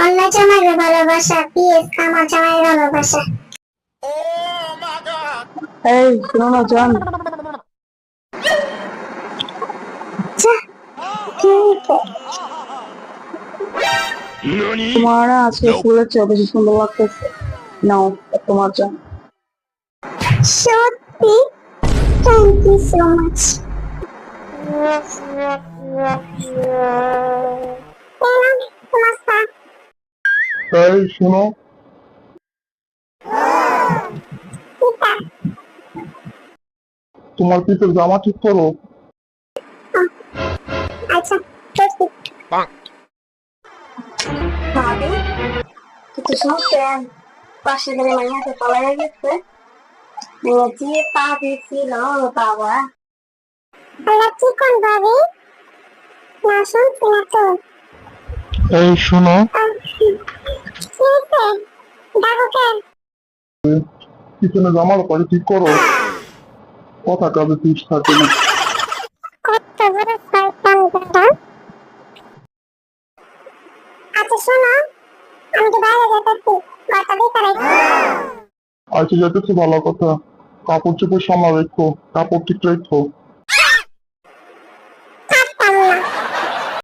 অন্য জামাইয়ের ভালোবাসা, পিএস আমার জামাইয়ের ভালোবাসা। এই শোনো না জান, যা, কি হইছে? তোমার না আজকে ফুলের চেয়ে বেশি সুন্দর লাগতেছে। নাও তোমার জান। সত্যি? Thank you so much. তোমার চা। এই শোনো, পিতা। তোমার পিঠের জামা ঠিক করো। আচ্ছা, করছি। ভাবি কিছু শুনছেন? পাশে ধরে মাইয়াকে পালাইয়া গেছে। যে পা দিয়েছিল বাবা। আল্লাহ কি কোন ভাবি? না শুনছি না তো। এই শোনো, কি হইছে? ডাকো কেন? পিছনে জামার পরে ঠিক করো, কথা কাজে ঠিক থাকে না। কত বড় শয়তান বেটা। আচ্ছা শোনো, আমি তো বাইরে যেতেছি, ঘরটা ভিতরে রেখো। আচ্ছা যেতেছে ভালো কথা, কাপড় চোপড় সামলা রেখো, কাপড় ঠিক রেখো।